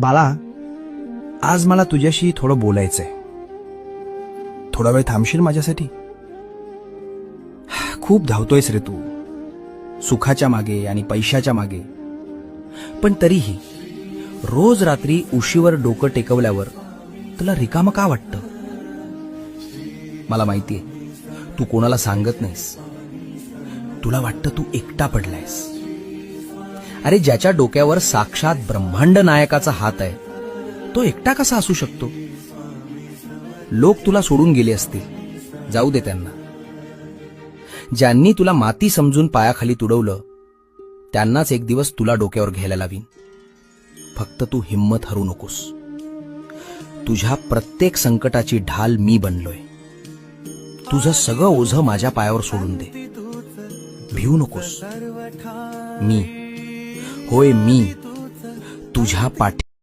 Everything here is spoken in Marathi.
बाला, आज मला तुझ्याशी थोडं बोलायचंय. थोडा वेळ थांबशील माझ्यासाठी? खूप धावतोयस रे तू, सुखाच्या मागे आणि पैशाच्या मागे. पण तरीही रोज रात्री उशीवर डोकं टेकवल्यावर तुला रिकामं का वाटतं? मला माहितीये, तू कोणाला सांगत नाहीस. तुला वाटतं तू एकटा पडलायस. अरे, ज्याच्या डोक्यावर साक्षात ब्रह्मांड नायकाचा हात आहे, तो एकटा कसा असू शकतो? लोक तुला सोडून गेले असतील, जाऊ दे त्यांना. ज्यांनी तुला माती समजून पायाखाली तुडवलं, त्यांनाच एक दिवस तुला डोक्यावर घ्यायला लावीन. फक्त तू हिम्मत हरू नकोस. तुझ्या प्रत्येक संकटाची ढाल मी बनलोय. तुझं सगळं ओझं माझ्या पायावर सोडून दे. भिवू नकोस. मी, होय मी, तुझ्या पाठी